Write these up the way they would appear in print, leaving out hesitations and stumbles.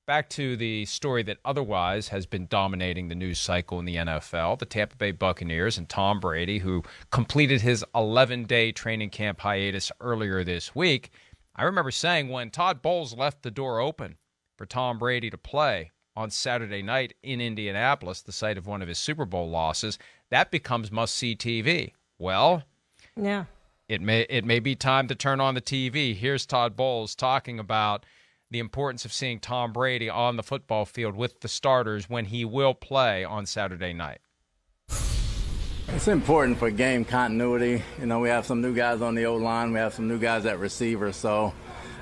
back to the story that otherwise has been dominating the news cycle in the NFL, the Tampa Bay Buccaneers and Tom Brady, who completed his 11-day training camp hiatus earlier this week. I remember saying when Todd Bowles left the door open for Tom Brady to play on Saturday night in Indianapolis, the site of one of his Super Bowl losses, that becomes must-see TV. Well, yeah, it may be time to turn on the TV. Here's Todd Bowles talking about the importance of seeing Tom Brady on the football field with the starters when he will play on Saturday night. It's important for game continuity. You know, we have some new guys on the O-line. We have some new guys at receiver. So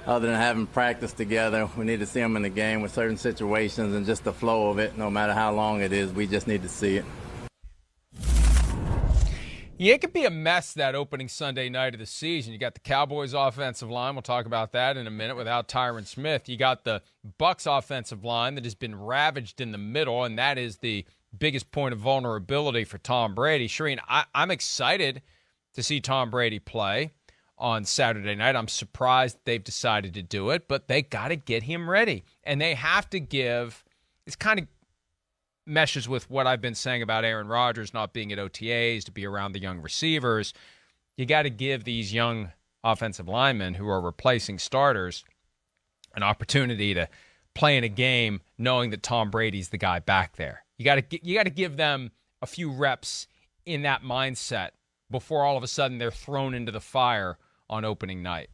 other than having practice together, we need to see them in the game with certain situations and just the flow of it. No matter how long it is, we just need to see it. Yeah, it could be a mess that opening Sunday night of the season. You got the Cowboys offensive line. We'll talk about that in a minute without Tyron Smith. You got the Bucs offensive line that has been ravaged in the middle, and that is the biggest point of vulnerability for Tom Brady. Charean, I'm excited to see Tom Brady play on Saturday night. I'm surprised they've decided to do it, but they got to get him ready. And they have to give – it's kind of meshes with what I've been saying about Aaron Rodgers not being at OTAs, to be around the young receivers. You got to give these young offensive linemen who are replacing starters an opportunity to play in a game knowing that Tom Brady's the guy back there. You got to give them a few reps in that mindset before all of a sudden they're thrown into the fire on opening night.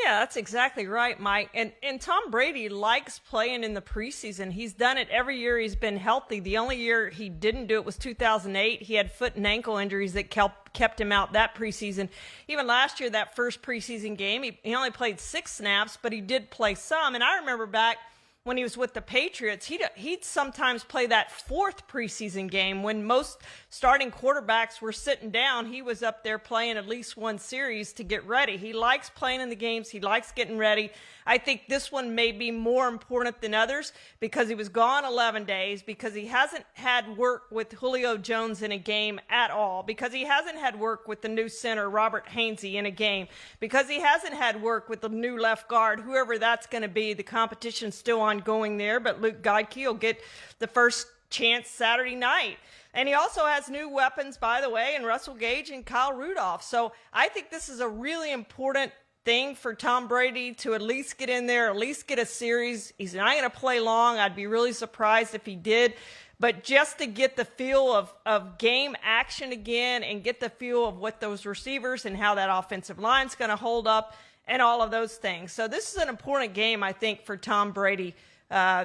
Yeah, that's exactly right, Mike. And Tom Brady likes playing in the preseason. He's done it every year he's been healthy. The only year he didn't do it was 2008. He had foot and ankle injuries that kept him out that preseason. Even last year, that first preseason game, he only played 6 snaps, but he did play some. And I remember back when he was with the Patriots, he'd sometimes play that 4th preseason game when most starting quarterbacks were sitting down. He was up there playing at least one series to get ready. He likes playing in the games. He likes getting ready. I think this one may be more important than others because he was gone 11 days, because he hasn't had work with Julio Jones in a game at all, because he hasn't had work with the new center, Robert Hainsey, in a game, because he hasn't had work with the new left guard, whoever that's going to be. The competition's still ongoing there, but Luke Geidke will get the first chance Saturday night. And he also has new weapons, by the way, in Russell Gage and Kyle Rudolph. So I think this is a really important thing for Tom Brady to at least get in there, at least get a series. He's not going to play long. I'd be really surprised if he did. But just to get the feel of game action again and get the feel of what those receivers and how that offensive line's going to hold up and all of those things. So this is an important game, I think, for Tom Brady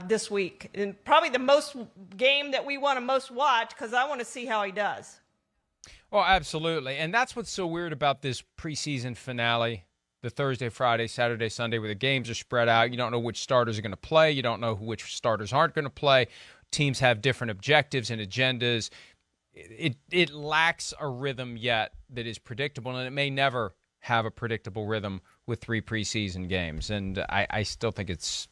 this week. And probably the most game that we want to most watch because I want to see how he does. Oh, absolutely. And that's what's so weird about this preseason finale, the Thursday, Friday, Saturday, Sunday, where the games are spread out. You don't know which starters are going to play. You don't know which starters aren't going to play. Teams have different objectives and agendas. It lacks a rhythm yet that is predictable, and it may never have a predictable rhythm with 3 preseason games. And I still think it's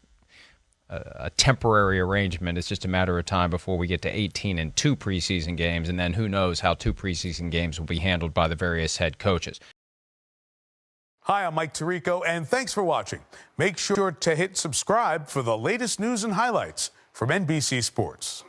a temporary arrangement. It's just a matter of time before we get to 18 and 2 preseason games, and then who knows how 2 preseason games will be handled by the various head coaches. Hi, I'm Mike Tirico, and thanks for watching. Make sure to hit subscribe for the latest news and highlights from NBC Sports.